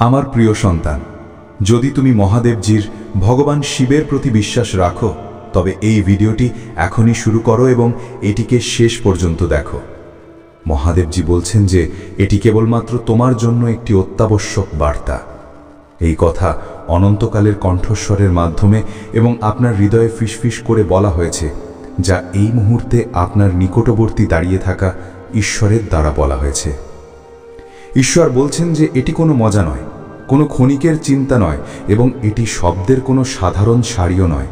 আমার প্রিয় সন্তান, যদি তুমি মহাদেবজির ভগবান শিবের প্রতি বিশ্বাস রাখো তবে এই ভিডিওটি এখনই শুরু করো এবং এটিকে শেষ পর্যন্ত দেখো। মহাদেবজি বলছেন যে এটি কেবলমাত্র তোমার জন্য একটি অত্যাবশ্যক বার্তা। এই কথা অনন্তকালের কণ্ঠস্বরের মাধ্যমে এবং আপনার হৃদয়ে ফিসফিস করে বলা হয়েছে, যা এই মুহূর্তে আপনার নিকটবর্তী দাঁড়িয়ে থাকা ঈশ্বরের দ্বারা বলা হয়েছে। ঈশ্বর বলছেন যে এটি কোনো মজা নয়, কোনো ক্ষণিকের চিন্তা নয় এবং এটি শব্দের কোনো সাধারণ সারিও নয়।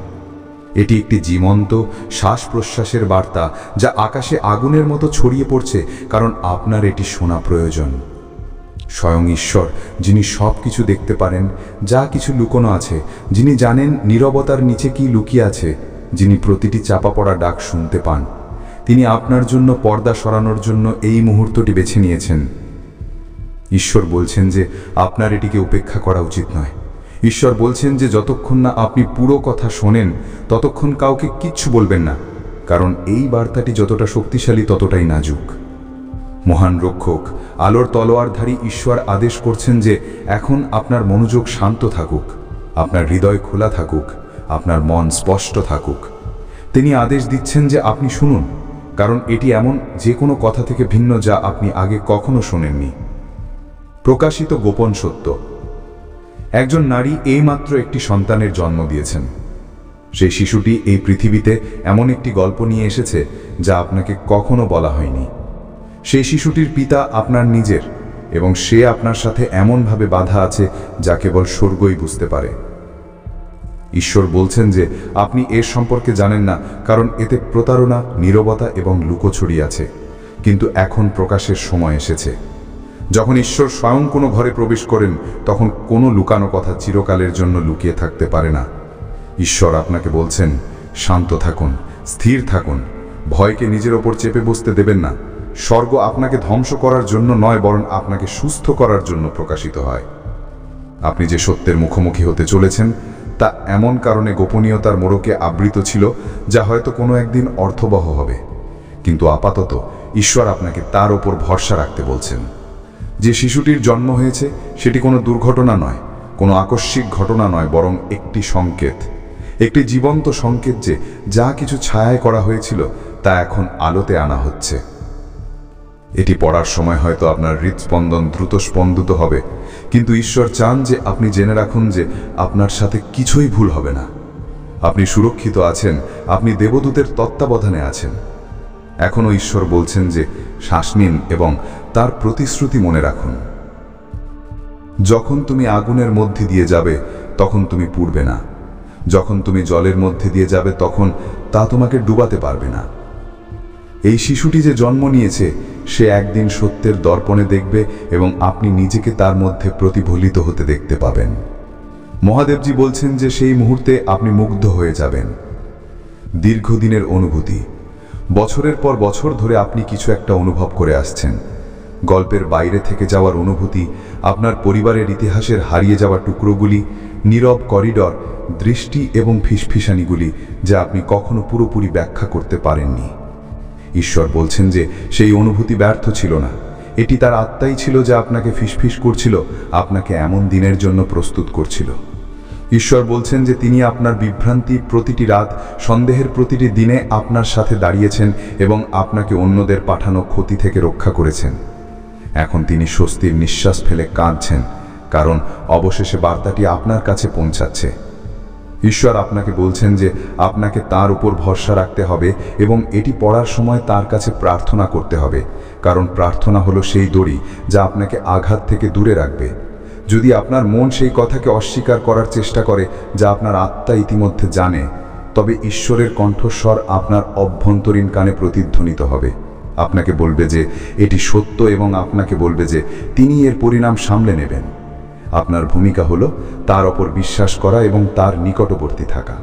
এটি একটি জীবন্ত শ্বাস প্রশ্বাসের বার্তা, যা আকাশে আগুনের মতো ছড়িয়ে পড়ছে, কারণ আপনার এটি শোনা প্রয়োজন। স্বয়ং ঈশ্বর, যিনি সব কিছু দেখতে পারেন, যা কিছু লুকোনো আছে, যিনি জানেন নীরবতার নিচে কি লুকিয়ে আছে, যিনি প্রতিটি চাপা পড়া ডাক শুনতে পান, তিনি আপনার জন্য পর্দা সরানোর জন্য এই মুহূর্তটি বেছে নিয়েছেন। ঈশ্বর বলছেন যে আপনার এটিকে উপেক্ষা করা উচিত নয়। ঈশ্বর বলছেন যে যতক্ষণ না আপনি পুরো কথা শোনেন ততক্ষণ কাউকে কিচ্ছু বলবেন না, কারণ এই বার্তাটি যতটা শক্তিশালী ততটাই নাজুক। মহান রক্ষক, আলোর তলোয়ারধারী ঈশ্বর আদেশ করছেন যে এখন আপনার মনোযোগ শান্ত থাকুক, আপনার হৃদয় খোলা থাকুক, আপনার মন স্পষ্ট থাকুক। তিনি আদেশ দিচ্ছেন যে আপনি শুনুন, কারণ এটি এমন যে কোনো কথা থেকে ভিন্ন যা আপনি আগে কখনো শোনেননি। প্রকাশিত গোপন সত্য। একজন নারী এইমাত্র একটি সন্তানের জন্ম দিয়েছেন। সেই শিশুটি এই পৃথিবীতে এমন একটি গল্প নিয়ে এসেছে যা আপনাকে কখনো বলা হয়নি। সেই শিশুটির পিতা আপনার নিজের, এবং সে আপনার সাথে এমনভাবে বাঁধা আছে যা কেবল স্বর্গই বুঝতে পারে। ঈশ্বর বলছেন যে আপনি এর সম্পর্কে জানেন না, কারণ এতে প্রতারণা, নীরবতা এবং লুকোছড়ি আছে, কিন্তু এখন প্রকাশের সময় এসেছে। যখন ঈশ্বর স্বয়ং কোনো ঘরে প্রবেশ করেন তখন কোনো লুকানো কথা চিরকালের জন্য লুকিয়ে থাকতে পারে না। ঈশ্বর আপনাকে বলছেন, শান্ত থাকুন, স্থির থাকুন, ভয়কে নিজের ওপর চেপে বসতে দেবেন না। স্বর্গ আপনাকে ধ্বংস করার জন্য নয়, বরং আপনাকে সুস্থ করার জন্য প্রকাশিত হয়। আপনি যে সত্যের মুখোমুখি হতে চলেছেন তা এমন কারণে গোপনীয়তার মোড়কে আবৃত ছিল, যা হয়তো কোনো একদিন অর্থবহ হবে, কিন্তু আপাতত ঈশ্বর আপনাকে তার ওপর ভরসা রাখতে বলছেন। যে শিশুটির জন্ম হয়েছে সেটি কোনো দুর্ঘটনা নয়, কোনো আকস্মিক ঘটনা নয়, বরং একটি সংকেত, একটি জীবন্ত সংকেত যে যা কিছু ছায়ায় করা হয়েছিল তা এখন আলোতে আনা হচ্ছে। এটি পড়ার সময় হয়তো আপনার হৃদস্পন্দন দ্রুত স্পন্দিত হবে, কিন্তু ঈশ্বর চান যে আপনি জেনে রাখুন যে আপনার সাথে কিছুই ভুল হবে না। আপনি সুরক্ষিত আছেন, আপনি দেবদূতের তত্ত্বাবধানে আছেন। এখনও ঈশ্বর বলছেন যে শ্বাস নিন এবং তার প্রতিশ্রুতি মনে রাখুন। যখন তুমি আগুনের মধ্যে দিয়ে যাবে তখন তুমি পুড়বে না, যখন তুমি জলের মধ্যে দিয়ে যাবে তখন তা তোমাকে ডুবাতে পারবে না। এই শিশুটি যে জন্ম নিয়েছে সে একদিন সত্যের দর্পণে দেখবে এবং আপনি নিজেকে তার মধ্যে প্রতিফলিত হতে দেখতে পাবেন। মহাদেবজি বলছেন যে সেই মুহূর্তে আপনি মুগ্ধ হয়ে যাবেন। দীর্ঘদিনের অনুভূতি, বছরের পর বছর ধরে আপনি কিছু একটা অনুভব করে আসছেন। গল্পের বাইরে থেকে যাওয়ার অনুভূতি, আপনার পরিবারের ইতিহাসের হারিয়ে যাওয়া টুকরোগুলি, নীরব করিডর, দৃষ্টি এবং ফিসফিসানিগুলি যা আপনি কখনো পুরোপুরি ব্যাখ্যা করতে পারেননি। ঈশ্বর বলছেন যে সেই অনুভূতি ব্যর্থ ছিল না, এটি তার আত্মাই ছিল যা আপনাকে ফিসফিস করছিল, আপনাকে এমন দিনের জন্য প্রস্তুত করছিল। ঈশ্বর বলছেন যে তিনি আপনার বিভ্রান্তি, প্রতিটি রাত, সন্দেহের প্রতিটি দিনে আপনার সাথে দাঁড়িয়েছেন এবং আপনাকে অন্যদের পাঠানো ক্ষতি থেকে রক্ষা করেছেন। এখন তিনি স্বস্তির নিঃশ্বাস ফেলে কাঁদছেন, কারণ অবশেষে বার্তাটি আপনার কাছে পৌঁছাচ্ছে। ঈশ্বর আপনাকে বলছেন যে আপনাকে তার উপর ভরসা রাখতে হবে এবং এটি পড়ার সময় তার কাছে প্রার্থনা করতে হবে, কারণ প্রার্থনা হলো সেই দড়ি যা আপনাকে আঘাত থেকে দূরে রাখবে। যদি আপনার মন সেই কথাকে অস্বীকার করার চেষ্টা করে যা আপনার আত্মা ইতিমধ্যে জানে, তবে ঈশ্বরের কণ্ঠস্বর আপনার অভ্যন্তরীণ কানে প্রতিধ্বনিত হবে। আপনাকে বলবে যে এটি সত্য এবং আপনাকে বলবে যে তিনি এর পরিণাম সামলে নেবেন। আপনার ভূমিকা হলো তার ওপর বিশ্বাস করা এবং তার নিকটবর্তী থাকা।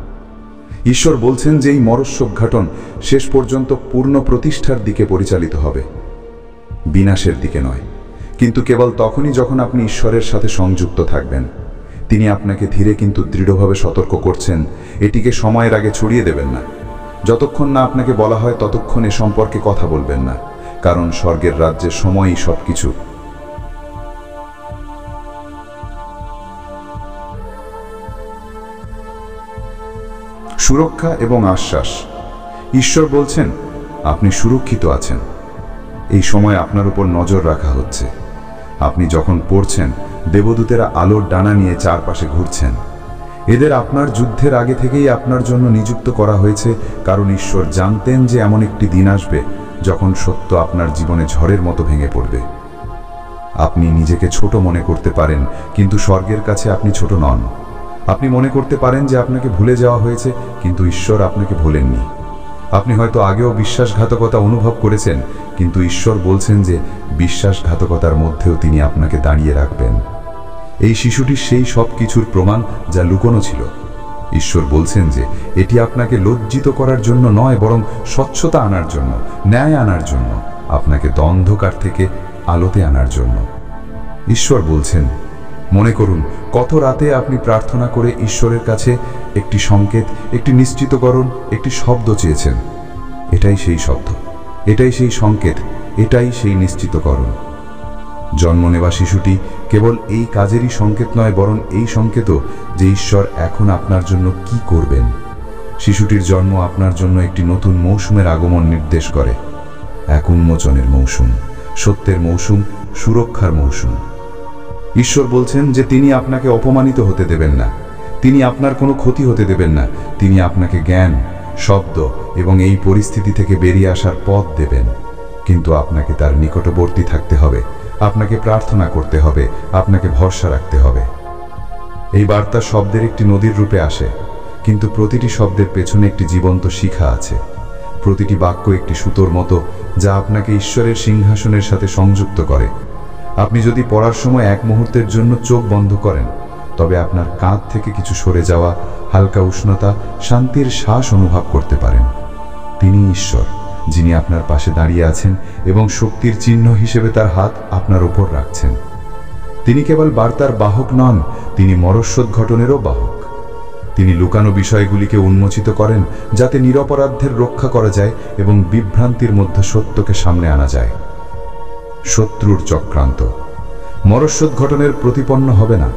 ঈশ্বর বলছেন যে এই মরস্যোদ্ঘাটন শেষ পর্যন্ত পূর্ণ প্রতিষ্ঠার দিকে পরিচালিত হবে, বিনাশের দিকে নয়, কিন্তু কেবল তখনই যখন আপনি ঈশ্বরের সাথে সংযুক্ত থাকবেন। তিনি আপনাকে ধীরে কিন্তু দৃঢ়ভাবে সতর্ক করছেন, এটিকে সময়ের আগে ছড়িয়ে দেবেন না। যতক্ষণ না আপনাকে বলা হয় ততক্ষণ এ সম্পর্কে কথা বলবেন না, কারণ স্বর্গের রাজ্যের সময়ই সবকিছু। সুরক্ষা এবং আশ্বাস। ঈশ্বর বলছেন, আপনি সুরক্ষিত আছেন। এই সময় আপনার উপর নজর রাখা হচ্ছে। আপনি যখন পড়ছেন, দেবদূতেরা আলোর ডানা নিয়ে চারপাশে ঘুরছেন। এদের আপনার যুদ্ধের আগে থেকেই আপনার জন্য নিযুক্ত করা হয়েছে, কারণ ঈশ্বর জানতেন যে এমন একটি দিন আসবে যখন সত্য আপনার জীবনে ঝড়ের মতো ভেঙে পড়বে। আপনি নিজেকে ছোট মনে করতে পারেন, কিন্তু স্বর্গের কাছে আপনি ছোট নন। আপনি মনে করতে পারেন যে আপনাকে ভুলে যাওয়া হয়েছে, কিন্তু ঈশ্বর আপনাকে ভোলেননি। আপনি হয়তো আগেও বিশ্বাসঘাতকতা অনুভব করেছেন, কিন্তু ঈশ্বর বলছেন যে বিশ্বাসঘাতকতার মধ্যেও তিনি আপনাকে দাঁড়িয়ে রাখবেন। এই শিশুটি সেই সব কিছুর প্রমাণ যা লুকোনো ছিল। ঈশ্বর বলছেন যে এটি আপনাকে লজ্জিত করার জন্য নয়, বরং স্বচ্ছতা আনার জন্য, ন্যায় আনার জন্য, আপনাকে অন্ধকার থেকে আলোতে আনার জন্য। ঈশ্বর বলছেন, মনে করুন কত রাতে আপনি প্রার্থনা করে ঈশ্বরের কাছে একটি সংকেত, একটি নিশ্চিতকরণ, একটি শব্দ চেয়েছেন। এটাই সেই শব্দ, এটাই সেই সংকেত, এটাই সেই নিশ্চিতকরণ। জন্ম নেওয়া শিশুটি কেবল এই কাজেরই সংকেত নয়, বরং এই সংকেতও যে ঈশ্বর এখন আপনার জন্য কি করবেন। শিশুটির জন্ম আপনার জন্য একটি নতুন মৌসুমের আগমন নির্দেশ করে। এক উন্মোচনের মৌসুম, সত্যের মৌসুম, সুরক্ষার মৌসুম। ঈশ্বর বলছেন যে তিনি আপনাকে অপমানিত হতে দেবেন না, তিনি আপনার কোনো ক্ষতি হতে দেবেন না। তিনি আপনাকে জ্ঞান, শব্দ এবং এই পরিস্থিতি থেকে বেরিয়ে আসার পথ দেবেন। কিন্তু আপনাকে তার নিকটবর্তী থাকতে হবে, আপনাকে প্রার্থনা করতে হবে, আপনাকে ভরসা রাখতে হবে। এই বার্তা শব্দের একটি নদীর রূপে আসে, কিন্তু প্রতিটি শব্দের পেছনে একটি জীবন্ত শিখা আছে। প্রতিটি বাক্য একটি সুতোর মতো, যা আপনাকে ঈশ্বরের সিংহাসনের সাথে সংযুক্ত করে। আপনি যদি পড়ার সময় এক মুহূর্তের জন্য চোখ বন্ধ করেন, তবে আপনার কাঁধ থেকে কিছু সরে যাওয়া, হালকা উষ্ণতা, শান্তির শ্বাস অনুভব করতে পারেন। তিনি ঈশ্বর, যিনি আপনার পাশে দাঁড়িয়ে আছেন এবং শক্তির চিহ্ন হিসেবে তার হাত আপনার উপর রাখছেন। তিনি কেবল বার্তার বাহক নন, তিনি মরস্বত ঘটনেরও বাহক। তিনি লুকানো বিষয়গুলিকে উন্মোচিত করেন, যাতে নিরপরাধদের রক্ষা করা যায় এবং বিভ্রান্তির মধ্যে সত্যকে সামনে আনা যায়। শত্রুর চক্রান্ত মরস্বত ঘটনের প্রতিপন্ন হবে না।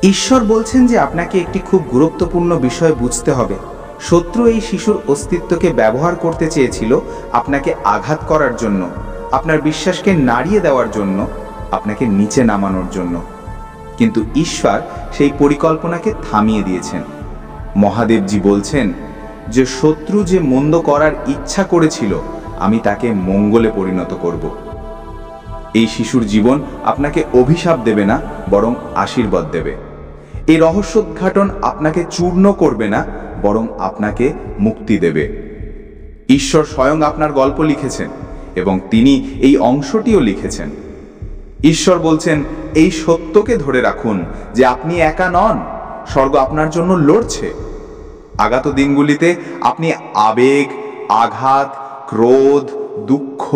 ঈশ্বর বলছেন যে আপনাকে একটি খুব গুরুত্বপূর্ণ বিষয় বুঝতে হবে। শত্রু এই শিশুর অস্তিত্বকে ব্যবহার করতে চেয়েছিল আপনাকে আঘাত করার জন্য, আপনার বিশ্বাসকে নাড়িয়ে দেওয়ার জন্য, আপনাকে নিচে নামানোর জন্য। কিন্তু ঈশ্বর সেই পরিকল্পনাকে থামিয়ে দিয়েছেন। মহাদেবজি বলছেন যে শত্রু যে মন্দ করার ইচ্ছা করেছিল, আমি তাকে মঙ্গলে পরিণত করব। এই শিশুর জীবন আপনাকে অভিশাপ দেবে না, বরং আশীর্বাদ দেবে। এই রহস্যোদ্ঘাটন আপনাকে চূর্ণ করবে না, বরং আপনাকে মুক্তি দেবে। ঈশ্বর স্বয়ং আপনার গল্প লিখেছেন এবং তিনি এই অংশটিও লিখেছেন। ঈশ্বর বলছেন, এই সত্যকে ধরে রাখুন যে আপনি একা নন, স্বর্গ আপনার জন্য লড়ছে। আগত দিনগুলিতে আপনি আবেগ, আঘাত, ক্রোধ, দুঃখ,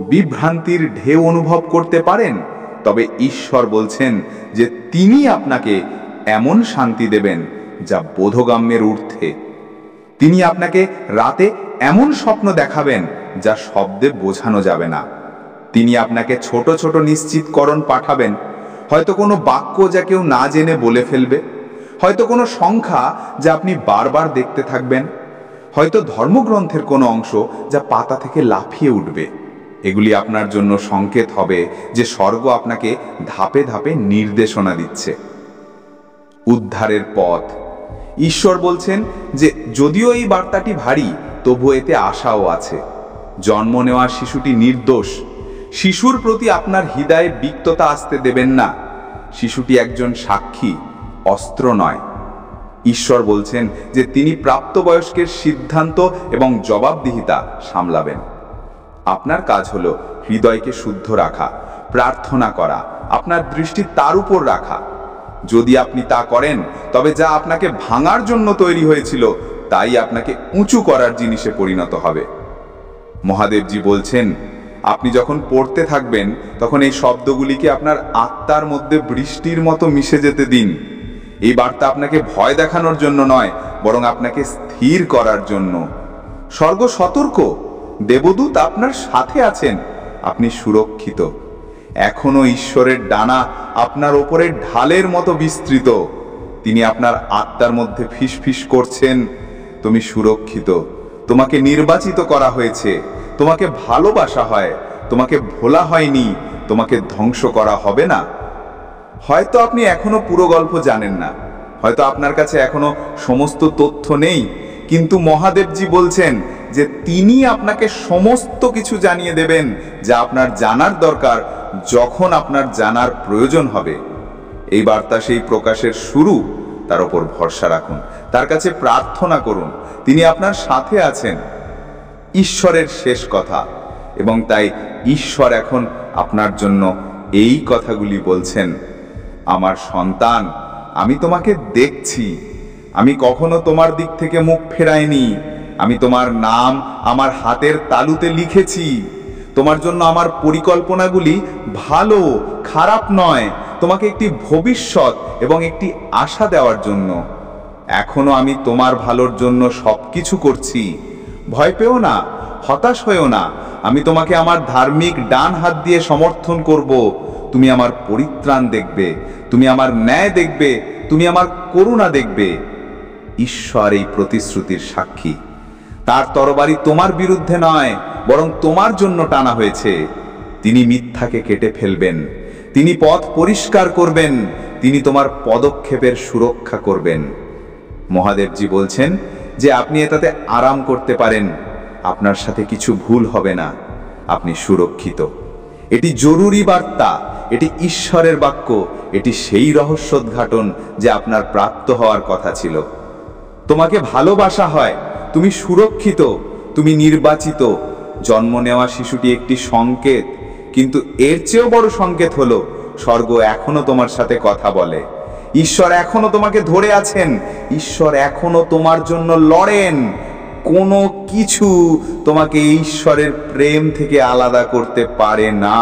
বিভ্রান্তির ঢেউ অনুভব করতে পারেন, তবে ঈশ্বর বলছেন যে তিনি আপনাকে এমন শান্তি দেবেন যা বোধগম্যের ঊর্ধ্বে। তিনি আপনাকে রাতে এমন স্বপ্ন দেখাবেন যা শব্দে বোঝানো যাবে না। তিনি আপনাকে ছোট ছোট নিশ্চিতকরণ পাঠাবেন, হয়তো কোনো বাক্য যা কেউ না জেনে বলে ফেলবে, হয়তো কোনো সংখ্যা যা আপনি বারবার দেখতে থাকবেন, হয়তো ধর্মগ্রন্থের কোনো অংশ যা পাতা থেকে লাফিয়ে উঠবে। এগুলি আপনার জন্য সংকেত হবে যে স্বর্গ আপনাকে ধাপে ধাপে নির্দেশনা দিচ্ছে। উদ্ধারের পথ ঈশ্বর বলছেন যে যদিও এই বার্তাটি ভারী, তবু এতে আশাও আছে। জন্ম নেওয়া শিশুটি নির্দোষ। শিশুর প্রতি আপনার হৃদয়ে বিক্ততা আসতে দেবেন না। শিশুটি একজন সাক্ষী, অস্ত্র নয়। ঈশ্বর বলছেন যে তিনি প্রাপ্তবয়স্কের সিদ্ধান্ত এবং জবাবদিহিতা সামলাবেন। আপনার কাজ হলো হৃদয়কে শুদ্ধ রাখা, প্রার্থনা করা, আপনার দৃষ্টি তার উপর রাখা। যদি আপনি তা করেন, তবে যা আপনাকে ভাঙার জন্য তৈরি হয়েছিল তাই আপনাকে উঁচু করার জিনিসে পরিণত হবে। মহাদেবজি বলছেন, আপনি যখন পড়তে থাকবেন, তখন এই শব্দগুলিকে আপনার আত্মার মধ্যে বৃষ্টির মতো মিশে যেতে দিন। এই বার্তা আপনাকে ভয় দেখানোর জন্য নয়, বরং আপনাকে স্থির করার জন্য। স্বর্গ সতর্ক, দেবদূত আপনার সাথে আছেন, আপনি সুরক্ষিত। এখনো ঈশ্বরের ডানা আপনার ওপরে ঢালের মতো বিস্তৃত। তিনি আপনার আত্মার মধ্যে ফিসফিস করছেন, তুমি সুরক্ষিত, তোমাকে নির্বাচিত করা হয়েছে, তোমাকে ভালোবাসা হয়, তোমাকে ভোলা হয়নি, তোমাকে ধ্বংস করা হবে না। হয়তো আপনি এখনো পুরো গল্প জানেন না, হয়তো আপনার কাছে এখনো সমস্ত তথ্য নেই, কিন্তু মহাদেবজি বলছেন যে তিনি আপনাকে সমস্ত কিছু জানিয়ে দেবেন যা আপনার জানার দরকার যখন আপনার জানার প্রয়োজন হবে। এই বার্তা সেই প্রকাশের শুরু। তার উপর ভরসা রাখুন, তার কাছে প্রার্থনা করুন, তিনি আপনার সাথে আছেন। ঈশ্বরের শেষ কথা, এবং তাই ঈশ্বর এখন আপনার জন্য এই কথাগুলি বলছেন। আমার সন্তান, আমি তোমাকে দেখছি, আমি কখনো তোমার দিক থেকে মুখ ফেরাইনি, আমি তোমার নাম আমার হাতের তালুতে লিখেছি। তোমার জন্য আমার পরিকল্পনাগুলি ভালো, খারাপ নয়, তোমাকে একটি ভবিষ্যৎ এবং একটি আশা দেওয়ার জন্য। এখনো আমি তোমার ভালোর জন্য সবকিছু করছি। ভয় পেও না, হতাশ হয়েও না, আমি তোমাকে আমার ধার্মিক ডান হাত দিয়ে সমর্থন করব। তুমি আমার পরিত্রাণ দেখবে, তুমি আমার ন্যায় দেখবে, তুমি আমার করুণা দেখবে। ঈশ্বর এই প্রতিশ্রুতির সাক্ষী। তার তরবারি তোমার বিরুদ্ধে নয়, বরং তোমার জন্য টানা হয়েছে। তিনি মিথ্যাকে কেটে ফেলবেন, তিনি পথ পরিষ্কার করবেন, তিনি তোমার পদক্ষেপের সুরক্ষা করবেন। মহাদেবজি বলছেন যে আপনি এটাতে আরাম করতে পারেন, আপনার সাথে কিছু ভুল হবে না, আপনি সুরক্ষিত। এটি জরুরি বার্তা, এটি ঈশ্বরের বাক্য, এটি সেই রহস্যোদ্ঘাটন যে আপনার প্রাপ্ত হওয়ার কথা ছিল। তোমাকে ভালোবাসা হয়, তুমি সুরক্ষিত, তুমি নির্বাচিত। জন্ম নেওয়া শিশুটি একটি সংকেত, কিন্তু এর চেয়েও বড় সংকেত হলো স্বর্গ এখনো তোমার সাথে কথা বলে। ঈশ্বর এখনো তোমাকে ধরে আছেন, ঈশ্বর এখনো তোমার জন্য লড়েন। কোনো কিছু তোমাকে ঈশ্বরের প্রেম থেকে আলাদা করতে পারে না।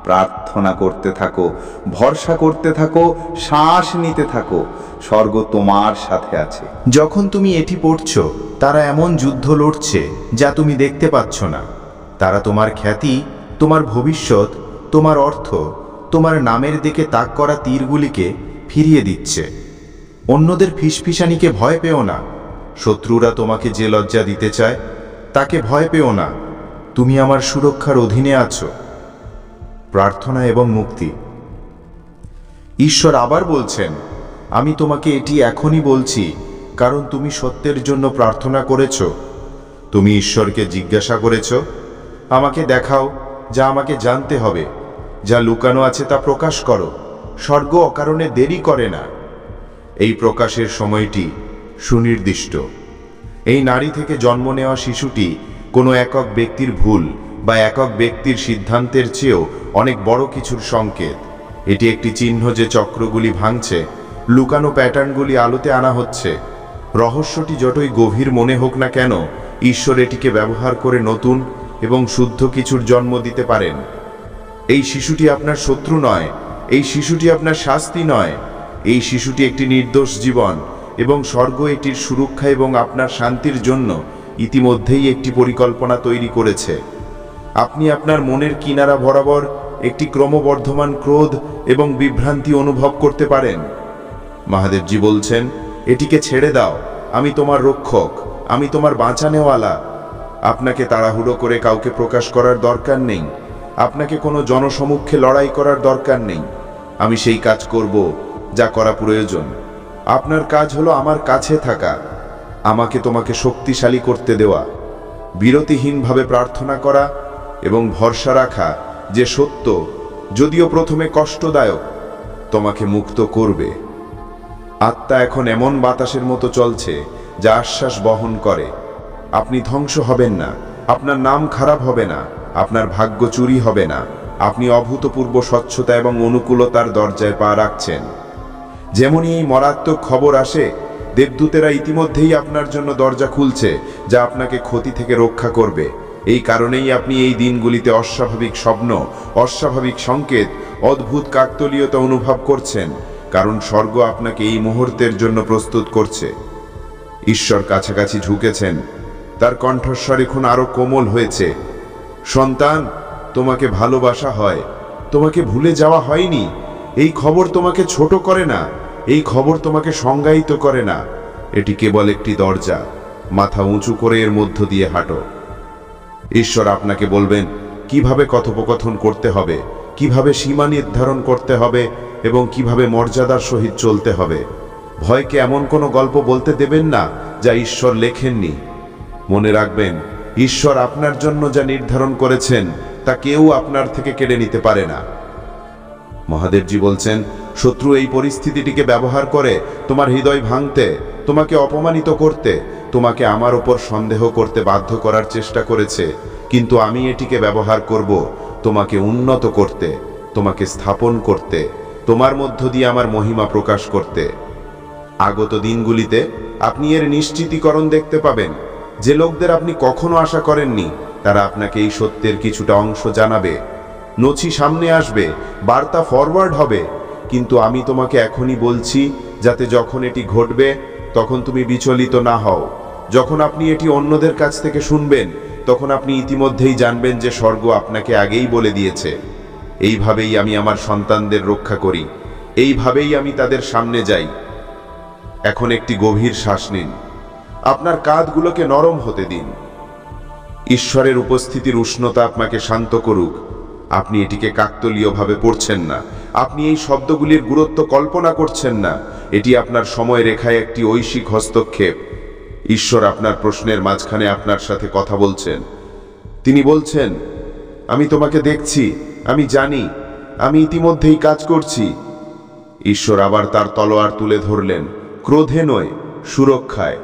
প্রার্থনা করতে থাকো, ভরসা করতে থাকো, শ্বাস নিতে থাকো, স্বর্গ তোমার সাথে আছে। যখন তুমি এটি পড়ছো, তারা এমন যুদ্ধ লড়ছে যা তুমি দেখতে পাচ্ছ না। তারা তোমার খ্যাতি, তোমার ভবিষ্যৎ, তোমার অর্থ, তোমার নামের দিকে তাক করা তীরগুলিকে ফিরিয়ে দিচ্ছে। অন্যদের ফিসফিসানিকে ভয় পেও না। শত্রুরা তোমাকে যে লজ্জা দিতে চায় তাকে ভয় পেও না। তুমি আমার সুরক্ষার অধীনে আছো। প্রার্থনা এবং মুক্তি। ঈশ্বর আবার বলছেন, আমি তোমাকে এটি এখনই বলছি কারণ তুমি সত্যের জন্য প্রার্থনা করেছ। তুমি ঈশ্বরকে জিজ্ঞাসা করেছ, আমাকে দেখাও যা আমাকে জানতে হবে, যা লুকানো আছে তা প্রকাশ করো। স্বর্গ অকারণে দেরি করে না। এই প্রকাশের সময়টি সুনির্দিষ্ট। এই নারী থেকে জন্ম নেওয়া শিশুটি কোনো একক ব্যক্তির ভুল বা একক ব্যক্তির সিদ্ধান্তের চেয়েও অনেক বড় কিছুর সংকেত। এটি একটি চিহ্ন যে চক্রগুলি ভাঙছে, লুকানো প্যাটার্নগুলি আলোতে আনা হচ্ছে। রহস্যটি যতই গভীর মনে হোক না কেন, ঈশ্বর এটিকে ব্যবহার করে নতুন এবং শুদ্ধ কিছুর জন্ম দিতে পারেন। এই শিশুটি আপনার শত্রু নয়, এই শিশুটি আপনার শাস্তি নয়, এই শিশুটি একটি নির্দোষ জীবন, এবং স্বর্গ এটির সুরক্ষা এবং আপনার শান্তির জন্য ইতিমধ্যেই একটি পরিকল্পনা তৈরি করেছে। আপনি আপনার মনের কিনারা বরাবর একটি ক্রমবর্ধমান ক্রোধ এবং বিভ্রান্তি অনুভব করতে পারেন। মহাদেবজি বলছেন, এটিকে ছেড়ে দাও, আমি তোমার রক্ষক, আমি তোমার বাঁচানেওয়ালা। আপনাকে তাড়াহুড়ো করে কাউকে প্রকাশ করার দরকার নেই, আপনাকে কোনো জনসমক্ষে লড়াই করার দরকার নেই। আমি সেই কাজ করব যা করা প্রয়োজন। আপনার কাজ হলো আমার কাছে থাকা, আমাকে তোমাকে শক্তিশালী করতে দেওয়া, বিরতিহীনভাবে প্রার্থনা করা এবং ভরসা রাখা যে সত্য, যদিও প্রথমে কষ্টদায়ক, তোমাকে মুক্ত করবে। আত্মা এখন এমন বাতাসের মতো চলছে যা আশ্বাস বহন করে। আপনি ধ্বংস হবেন না, আপনার নাম খারাপ হবে না, আপনার ভাগ্য চুরি হবে না। আপনি অভূতপূর্ব স্বচ্ছতা এবং অনুকূলতার দরজায় পা রাখছেন। যেমনই এই মারাত্মক খবর আসে, দেবদূতেরা ইতিমধ্যেই আপনার জন্য দরজা খুলছে যা আপনাকে ক্ষতি থেকে রক্ষা করবে। এই কারণেই আপনি এই দিনগুলিতে অস্বাভাবিক স্বপ্ন, অস্বাভাবিক সংকেত, অদ্ভুত কাকতালীয়তা অনুভব করছেন, কারণ স্বর্গ আপনাকে এই মুহূর্তের জন্য প্রস্তুত করছে। ঈশ্বর কাছাকাছি ঝুঁকেছেন, তার কণ্ঠস্বর এখন আরো কোমল হয়েছে। সন্তান, তোমাকে ভালোবাসা হয়, তোমাকে ভুলে যাওয়া হয়নি। এই খবর তোমাকে ছোট করে না, এই খবর তোমাকে সংজ্ঞায়িত করে না। এটি কেবল একটি দরজা, মাথা উঁচু করে এর মধ্য দিয়ে হাঁটো। ঈশ্বর আপনাকে বলবেন কিভাবে কথোপকথন করতে হবে, কিভাবে সীমা নির্ধারণ করতে হবে এবং কিভাবে মর্যাদার সহিত চলতে হবে। ভয়কে এমন কোনো গল্প বলতে দেবেন না যা ঈশ্বর লেখেননি। মনে রাখবেন, ঈশ্বর আপনার জন্য যা নির্ধারণ করেছেন তা কেউ আপনার থেকে কেড়ে নিতে পারে না। মহাদেবজি বলছেন, শত্রু এই পরিস্থিতিটিকে ব্যবহার করে তোমার হৃদয় ভাঙতে, তোমাকে অপমানিত করতে, তোমাকে আমার উপর সন্দেহ করতে বাধ্য করার চেষ্টা করেছে, কিন্তু আমি এটিকে ব্যবহার করব তোমাকে উন্নত করতে, তোমাকে স্থাপন করতে, তোমার মধ্য দিয়ে আমার মহিমা প্রকাশ করতে। আগত দিনগুলিতে আপনি এর নিশ্চিতীকরণ দেখতে পাবেন। যে লোকদের আপনি কখনো আশা করেননি তারা আপনাকে এই সত্যের কিছুটা অংশ জানাবে। নথি সামনে আসবে, বার্তা ফরওয়ার্ড হবে, কিন্তু আমি তোমাকে এখনই বলছি যাতে যখন এটি ঘটবে তখন তুমি বিচলিত না হও। যখন আপনি এটি অন্যদের কাছ থেকে শুনবেন তখন আপনি ইতিমধ্যেই জানবেন যে স্বর্গ আপনাকে আগেই বলে দিয়েছে। এইভাবেই আমি আমার সন্তানদের রক্ষা করি, এইভাবেই আমি তাদের সামনে যাই। এখন একটি গভীর শ্বাস নিন, আপনার কাঁধগুলোকে নরম হতে দিন। ঈশ্বরের উপস্থিতির উষ্ণতা আপনাকে শান্ত করুক। আপনি এটিকে কাকতালীয়ভাবে পড়ছেন না, আপনি এই শব্দগুলির গুরুত্ব কল্পনা করছেন না। এটি আপনার সময় রেখায় একটি ঐশিক হস্তক্ষেপ। ঈশ্বর আপনার প্রশ্নের মাঝখানে আপনার সাথে কথা বলছেন। তিনি বলছেন, আমি তোমাকে দেখছি, আমি জানি, আমি ইতিমধ্যেই কাজ করছি। ঈশ্বর আবার তার তলোয়ার তুলে ধরলেন, ক্রোধে নয়, সুরক্ষায়।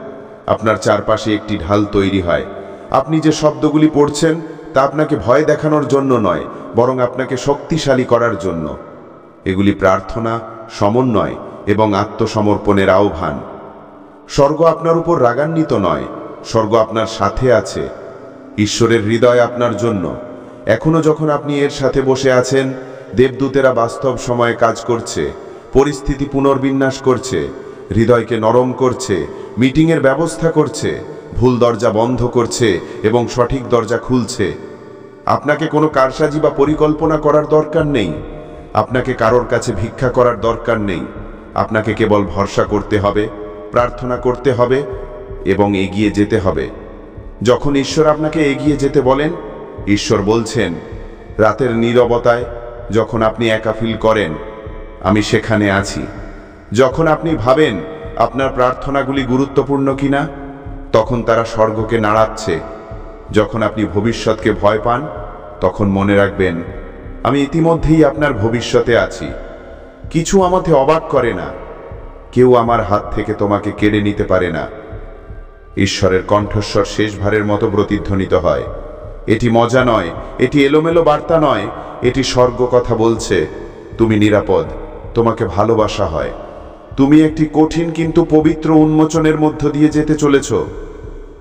আপনার চারপাশে একটি ঢাল তৈরি হয়। আপনি যে শব্দগুলি পড়ছেন তা আপনাকে ভয় দেখানোর জন্য নয়, বরং আপনাকে শক্তিশালী করার জন্য। এগুলি প্রার্থনা, সমন্বয় এবং আত্মসমর্পণের আহ্বান। স্বর্গ আপনার উপর রাগান্বিত নয়, স্বর্গ আপনার সাথে আছে। ঈশ্বরের হৃদয় আপনার জন্য। এখনো যখন আপনি এর সাথে বসে আছেন, দেবদূতেরা বাস্তব সময়ে কাজ করছে, পরিস্থিতি পুনর্বিন্যাস করছে, হৃদয়কে নরম করছে, মিটিংয়ের ব্যবস্থা করছে, ভুল দরজা বন্ধ করছে এবং সঠিক দরজা খুলছে। আপনাকে কোনো কারসাজি বা পরিকল্পনা করার দরকার নেই, আপনাকে কারোর কাছে ভিক্ষা করার দরকার নেই। আপনাকে কেবল ভরসা করতে হবে, প্রার্থনা করতে হবে এবং এগিয়ে যেতে হবে। যখন ঈশ্বর আপনাকে এগিয়ে যেতে বলেন, ঈশ্বর বলছেন, রাতের নীরবতায় যখন আপনি একা ফিল করেন, আমি সেখানে আছি। যখন আপনি ভাবেন আপনার প্রার্থনাগুলি গুরুত্বপূর্ণ কিনা, তখন তারা স্বর্গকে নাড়াচ্ছে। যখন আপনি ভবিষ্যৎকে ভয় পান, তখন মনে রাখবেন, আমি ইতিমধ্যেই আপনার ভবিষ্যতে আছি। কিছু আমাকে অবাক করে না, কেউ আমার হাত থেকে তোমাকে কেড়ে নিতে পারে না। ঈশ্বরের কণ্ঠস্বর শেষবারের মতো প্রতিধ্বনিত হয়। এটি মজা নয়, এটি এলোমেলো বার্তা নয়, এটি স্বর্গ কথা বলছে, তুমি নিরাপদ, তোমাকে ভালোবাসা হয়। তুমি একটি কঠিন কিন্তু পবিত্র উন্মোচনের মধ্য দিয়ে যেতে চলেছ,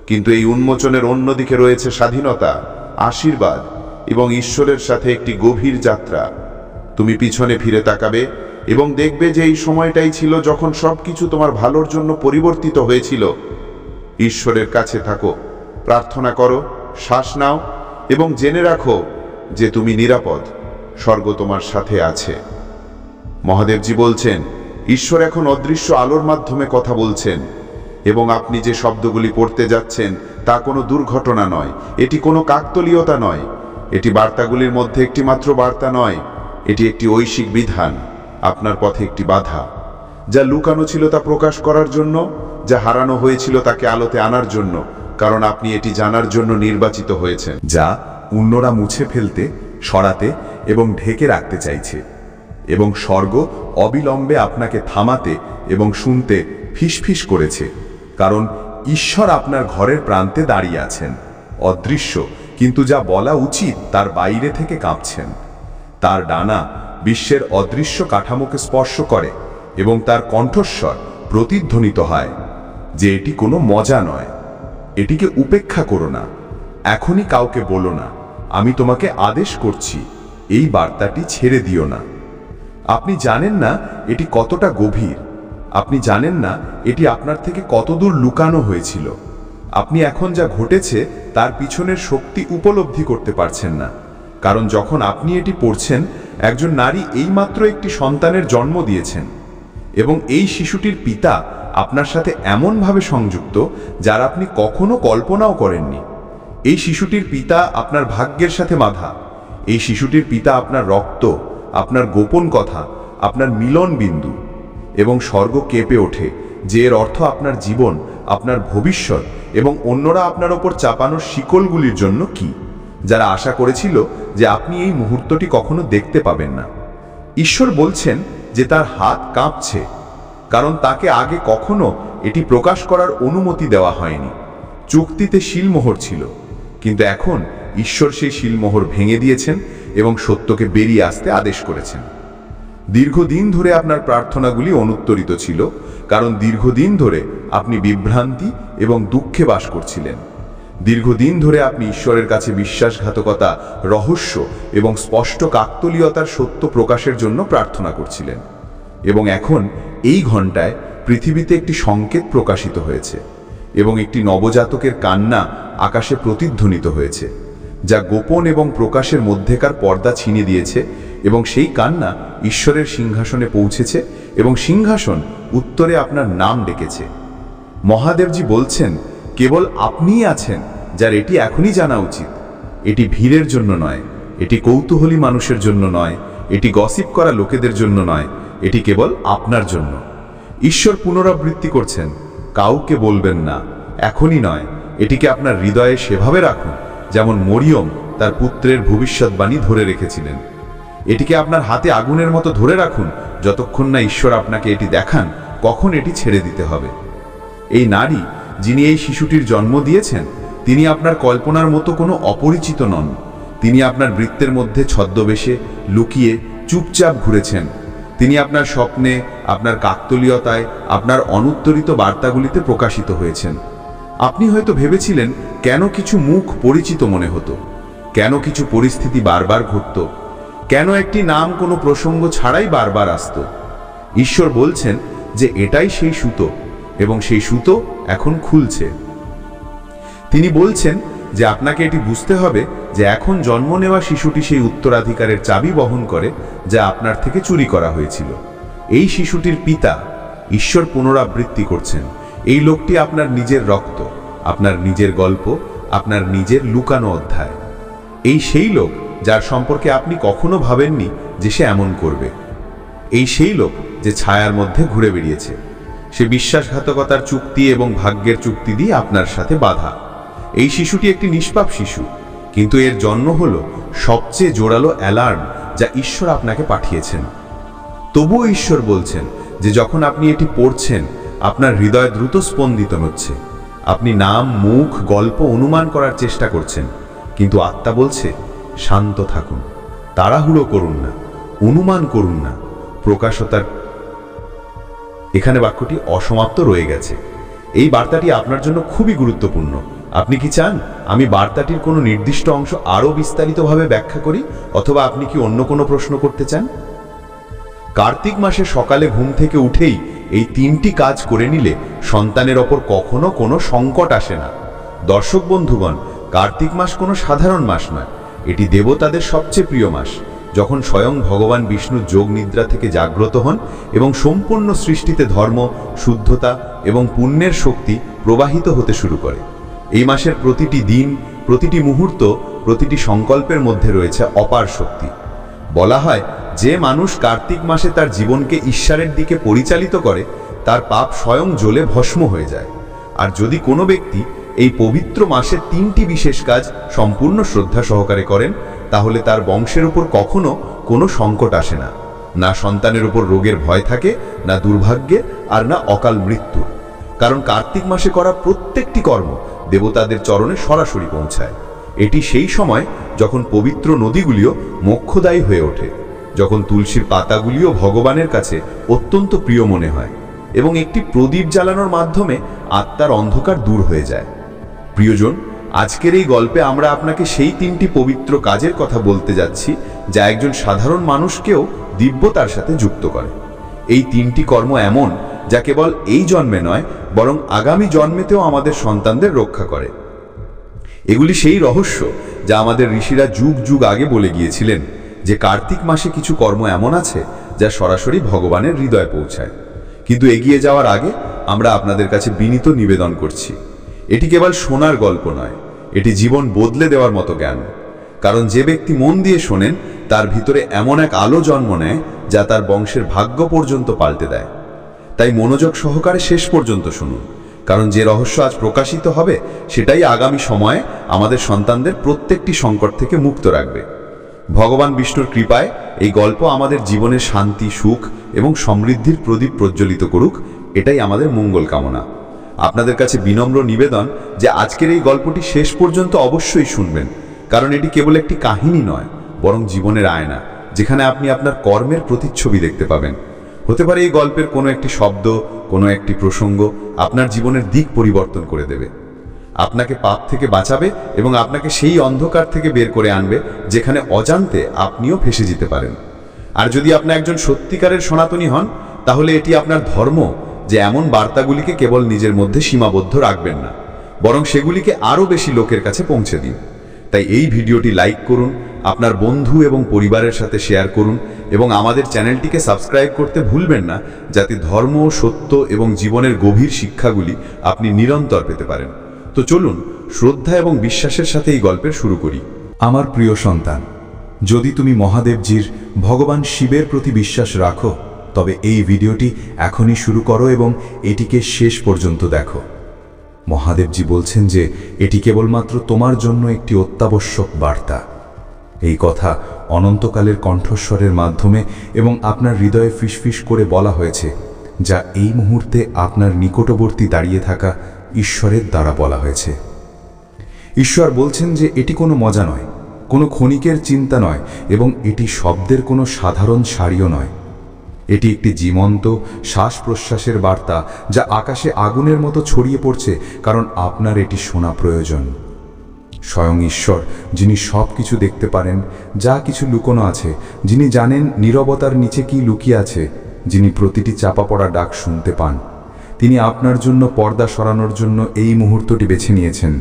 কিন্তু এই উন্মোচনের অন্যদিকে রয়েছে স্বাধীনতা, আশীর্বাদ এবং ঈশ্বরের সাথে একটি গভীর যাত্রা। তুমি পিছনে ফিরে তাকাবে এবং দেখবে যে এই সময়টাই ছিল যখন সবকিছু তোমার ভালোর জন্য পরিবর্তিত হয়েছিল। ঈশ্বরের কাছে থাকো, প্রার্থনা করো, শ্বাস নাও এবং জেনে রাখো যে তুমি নিরাপদ, স্বর্গ তোমার সাথে আছে। মহাদেবজি বলছেন, ঈশ্বর এখন অদৃশ্য আলোর মাধ্যমে কথা বলছেন এবং আপনি যে শব্দগুলি পড়তে যাচ্ছেন তা কোনো দুর্ঘটনা নয়, এটি কোনো কাকতালীয়তা নয়, এটি বার্তাগুলির মধ্যে একটি মাত্র বার্তা নয়, এটি একটি ঐশিক বিধান, আপনার পথে একটি বাধা। যা লুকানো ছিল তা প্রকাশ করার জন্য, যা হারানো হয়েছিল তাকে আলোতে আনার জন্য, কারণ আপনি এটি জানার জন্য নির্বাচিত হয়েছেন। যা অন্যরা মুছে ফেলতে, সরাতে এবং ঢেকে রাখতে চাইছে, এবং স্বর্গ অবিলম্বে আপনাকে থামাতে এবং শুনতে ফিসফিস করেছে, কারণ ঈশ্বর আপনার ঘরের প্রান্তে দাঁড়িয়ে আছেন, অদৃশ্য কিন্তু যা বলা উচিত তার বাইরে থেকে কাঁপছেন। তার ডানা বিশ্বের অদৃশ্য কাঠামোকে স্পর্শ করে এবং তার কণ্ঠস্বর প্রতিধ্বনিত হয় যে এটি কোনো মজা নয়, এটিকে উপেক্ষা করো না, এখনই কাউকে বলো না, আমি তোমাকে আদেশ করছি, এই বার্তাটি ছেড়ে দিও না। আপনি জানেন না এটি কতটা গভীর, আপনি জানেন না এটি আপনার থেকে কতদূর লুকানো হয়েছিল। আপনি এখন যা ঘটেছে তার পিছনের শক্তি উপলব্ধি করতে পারছেন না, কারণ যখন আপনি এটি পড়ছেন, একজন নারী এইমাত্র একটি সন্তানের জন্ম দিয়েছেন এবং এই শিশুটির পিতা আপনার সাথে এমনভাবে সংযুক্ত যার আপনি কখনো কল্পনাও করেননি। এই শিশুটির পিতা আপনার ভাগ্যের সাথে বাঁধা। এই শিশুটির পিতা আপনার রক্ত, আপনার গোপন কথা, আপনার মিলন বিন্দু। এবং স্বর্গ কেঁপে ওঠে যে এর অর্থ আপনার জীবন, আপনার ভবিষ্যৎ এবং অন্যরা আপনার ওপর চাপানো শিকলগুলির জন্য কি, যারা আশা করেছিল যে আপনি এই মুহূর্তটি কখনো দেখতে পাবেন না। ঈশ্বর বলছেন যে তার হাত কাঁপছে, কারণ তাকে আগে কখনো এটি প্রকাশ করার অনুমতি দেওয়া হয়নি। চুক্তিতে শিলমোহর ছিল, কিন্তু এখন ঈশ্বর সেই শিলমোহর ভেঙে দিয়েছেন এবং সত্যকে বেরিয়ে আসতে আদেশ করেছেন। দীর্ঘদিন ধরে আপনার প্রার্থনাগুলি অনুত্তরিত ছিল, কারণ দীর্ঘদিন ধরে আপনি বিভ্রান্তি এবং দুঃখে বাস করছিলেন। দীর্ঘদিন ধরে আপনি ঈশ্বরের কাছে বিশ্বাসঘাতকতা, রহস্য এবং স্পষ্ট কাকতালীয়তার সত্য প্রকাশের জন্য প্রার্থনা করছিলেন। এবং এখন এই ঘণ্টায় পৃথিবীতে একটি সংকেত প্রকাশিত হয়েছে এবং একটি নবজাতকের কান্না আকাশে প্রতিধ্বনিত হয়েছে, যা গোপন এবং প্রকাশের মধ্যেকার পর্দা ছিনিয়ে দিয়েছে। এবং সেই কান্না ঈশ্বরের সিংহাসনে পৌঁছেছে এবং সিংহাসন উত্তরে আপনার নাম ডেকেছে। মহাদেবজি বলছেন, কেবল আপনিই আছেন যার এটি এখনই জানা উচিত। এটি ভিড়ের জন্য নয়, এটি কৌতূহলী মানুষের জন্য নয়, এটি গসিপ করা লোকেদের জন্য নয়, এটি কেবল আপনার জন্য। ঈশ্বর পুনরাবৃত্তি করছেন, কাউকে বলবেন না, এখনই নয়। এটিকে আপনার হৃদয়ে সেভাবে রাখুন যেমন মরিয়ম তার পুত্রের ভবিষ্যৎবাণী ধরে রেখেছিলেন। এটিকে আপনার হাতে আগুনের মতো ধরে রাখুন যতক্ষণ না ঈশ্বর আপনাকে এটি দেখান কখন এটি ছেড়ে দিতে হবে। এই নারী যিনি এই শিশুটির জন্ম দিয়েছেন, তিনি আপনার কল্পনার মতো কোনো অপরিচিত নন। তিনি আপনার বৃত্তের মধ্যে ছদ্মবেশে লুকিয়ে চুপচাপ ঘুরেছেন। তিনি আপনার স্বপ্নে, আপনার কাকতালীয়তায়, আপনার অনুত্তরিত বার্তাগুলিতে প্রকাশিত হয়েছেন। আপনি হয়তো ভেবেছিলেন কেন কিছু মুখ পরিচিত মনে হতো, কেন কিছু পরিস্থিতি বারবার ঘটত, কেন একটি নাম কোনো প্রসঙ্গ ছাড়াই বারবার আসত। ঈশ্বর বলছেন যে এটাই সেই সুতো এবং সেই সুতো এখন খুলছে। তিনি বলছেন যে আপনাকে এটি বুঝতে হবে যে এখন জন্ম নেওয়া শিশুটি সেই উত্তরাধিকারের চাবি বহন করে যা আপনার থেকে চুরি করা হয়েছিল। এই শিশুটির পিতা ঈশ্বর পুনরাবৃত্তি করছেন, এই লোকটি আপনার নিজের রক্ত, আপনার নিজের গল্প, আপনার নিজের লুকানো অধ্যায়। এই সেই লোক যার সম্পর্কে আপনি কখনো ভাবেননি যে সে এমন করবে। এই সেই লোক যে ছায়ার মধ্যে ঘুরে বেরিয়েছে। সে বিশ্বাসঘাতকতার চুক্তি এবং ভাগ্যের চুক্তি দিয়ে আপনার সাথে বাধা। এই শিশুটি একটি নিষ্পাপ শিশু, কিন্তু এর জন্ম হলো সবচেয়ে জোরালো অ্যালার্ম যা ঈশ্বর আপনাকে পাঠিয়েছেন। তবুও ঈশ্বর বলছেন যে যখন আপনি এটি পড়ছেন, আপনার হৃদয় দ্রুত স্পন্দিত হচ্ছে। আপনি নাম, মুখ, গল্প অনুমান করার চেষ্টা করছেন, কিন্তু আত্মা বলছে শান্ত থাকুন, তাড়াহুড়ো করুন না, অনুমান করুন না। প্রকাশতার এখানে বাক্যটি অসমাপ্ত রয়ে গেছে। এই বার্তাটি আপনার জন্য খুবই গুরুত্বপূর্ণ। আপনি কি চান আমি বার্তাটির কোনো নির্দিষ্ট অংশ আরও বিস্তারিতভাবে ব্যাখ্যা করি, অথবা আপনি কি অন্য কোনো প্রশ্ন করতে চান? কার্তিক মাসে সকালে ঘুম থেকে উঠেই এই 3টি কাজ করে নিলে সন্তানের ওপর কখনো কোনো সংকট আসে না। দর্শক বন্ধুগণ, কার্তিক মাস কোনো সাধারণ মাস নয়, এটি দেবতাদের সবচেয়ে প্রিয় মাস, যখন স্বয়ং ভগবান বিষ্ণু যোগ নিদ্রা থেকে জাগ্রত হন এবং সম্পূর্ণ সৃষ্টিতে ধর্ম, শুদ্ধতা এবং পুণ্যের শক্তি প্রবাহিত হতে শুরু করে। এই মাসের প্রতিটি দিন, প্রতিটি মুহূর্ত, প্রতিটি সংকল্পের মধ্যে রয়েছে অপার শক্তি। বলা হয় যে মানুষ কার্তিক মাসে তার জীবনকে ঈশ্বরের দিকে পরিচালিত করে, তার পাপ স্বয়ং জ্বলে ভস্ম হয়ে যায়। আর যদি কোনো ব্যক্তি এই পবিত্র মাসে 3টি বিশেষ কাজ সম্পূর্ণ শ্রদ্ধা সহকারে করেন, তাহলে তার বংশের উপর কখনো কোনো সংকট আসে না। না সন্তানের উপর রোগের ভয় থাকে, না দুর্ভাগ্যের, আর না অকাল মৃত্যুর। কারণ কার্তিক মাসে করা প্রত্যেকটি কর্ম দেবতাদের চরণে সরাসরি পৌঁছায়। এটি সেই সময় যখন পবিত্র নদীগুলিও মোক্ষদায়ী হয়ে ওঠে, যখন তুলসীর পাতাগুলিও ভগবানের কাছে অত্যন্ত প্রিয় মনে হয় এবং একটি প্রদীপ জ্বালানোর মাধ্যমে আত্মার অন্ধকার দূর হয়ে যায়। প্রিয়জন, আজকের এই গল্পে আমরা আপনাকে সেই 3টি পবিত্র কাজের কথা বলতে যাচ্ছি যা একজন সাধারণ মানুষকেও দিব্যতার সাথে যুক্ত করে। এই 3টি কর্ম এমন যা কেবল এই জন্মে নয়, বরং আগামী জন্মেতেও আমাদের সন্তানদের রক্ষা করে। এগুলি সেই রহস্য যা আমাদের ঋষিরা যুগ যুগ আগে বলে গিয়েছিলেন, যে কার্তিক মাসে কিছু কর্ম এমন আছে যা সরাসরি ভগবানের হৃদয়ে পৌঁছায়। কিন্তু এগিয়ে যাওয়ার আগে আমরা আপনাদের কাছে বিনীত নিবেদন করছি। এটি কেবল শোনার গল্প নয়, এটি জীবন বদলে দেওয়ার মতো জ্ঞান। কারণ যে ব্যক্তি মন দিয়ে শোনেন তার ভিতরে এমন এক আলো জন্ম নেয় যা তার বংশের ভাগ্য পর্যন্ত পাল্টে দেয়। তাই মনোযোগ সহকারে শেষ পর্যন্ত শুনুন, কারণ যে রহস্য আজ প্রকাশিত হবে সেটাই আগামী সময়ে আমাদের সন্তানদের প্রত্যেকটি সংকট থেকে মুক্ত রাখবে। ভগবান বিষ্ণুর কৃপায় এই গল্প আমাদের জীবনের শান্তি, সুখ এবং সমৃদ্ধির প্রদীপ প্রজ্বলিত করুক, এটাই আমাদের মঙ্গল কামনা। আপনাদের কাছে বিনম্র নিবেদন যে আজকের এই গল্পটি শেষ পর্যন্ত অবশ্যই শুনবেন, কারণ এটি কেবল একটি কাহিনী নয়, বরং জীবনের আয়না, যেখানে আপনি আপনার কর্মের প্রতিচ্ছবি দেখতে পাবেন। হতে পারে এই গল্পের কোনো একটি শব্দ, কোনো একটি প্রসঙ্গ আপনার জীবনের দিক পরিবর্তন করে দেবে, আপনাকে পাপ থেকে বাঁচাবে এবং আপনাকে সেই অন্ধকার থেকে বের করে আনবে যেখানে অজান্তে আপনিও ফেসে যেতে পারেন। আর যদি আপনি একজন সত্যিকারের সনাতনী হন, তাহলে এটি আপনার ধর্ম যে এমন বার্তাগুলিকে কেবল নিজের মধ্যে সীমাবদ্ধ রাখবেন না, বরং সেগুলিকে আরও বেশি লোকের কাছে পৌঁছে দিন। তাই এই ভিডিওটি লাইক করুন, আপনার বন্ধু এবং পরিবারের সাথে শেয়ার করুন এবং আমাদের চ্যানেলটিকে সাবস্ক্রাইব করতে ভুলবেন না, যাতে ধর্ম, সত্য এবং জীবনের গভীর শিক্ষাগুলি আপনি নিরন্তর পেতে পারেন। তো চলুন শ্রদ্ধা এবং বিশ্বাসের সাথে এই গল্পের শুরু করি। আমার প্রিয় সন্তান, যদি তুমি মহাদেবজির ভগবান শিবের প্রতি বিশ্বাস রাখো, তবে এই ভিডিওটি এখনই শুরু করো এবং এটিকে শেষ পর্যন্ত দেখো। মহাদেবজি বলছেন যে এটি কেবলমাত্র তোমার জন্য একটি অত্যাবশ্যক বার্তা। এই কথা অনন্তকালের কণ্ঠস্বরের মাধ্যমে এবং আপনার হৃদয়ে ফিসফিস করে বলা হয়েছে, যা এই মুহূর্তে আপনার নিকটবর্তী দাঁড়িয়ে থাকা ঈশ্বরের দ্বারা বলা হয়েছে। ঈশ্বর বলছেন যে এটি কোনো মজা নয়, কোনো ক্ষণিকের চিন্তা নয় এবং এটি শব্দের কোনো সাধারণ সারিও নয়। এটি একটি জীবন্ত শ্বাস প্রশ্বাসের বার্তা, যা আকাশে আগুনের মতো ছড়িয়ে পড়ছে, কারণ আপনার এটি শোনা প্রয়োজন। স্বয়ং ঈশ্বর, যিনি সব কিছু দেখতে পারেন, যা কিছু লুকোনো আছে, যিনি জানেন নীরবতার নিচে কি লুকিয়ে আছে, যিনি প্রতিটি চাপা পড়া ডাক শুনতে পান, তিনি আপনার জন্য পর্দা সরানোর জন্য এই মুহূর্তটি বেছে নিয়েছেন।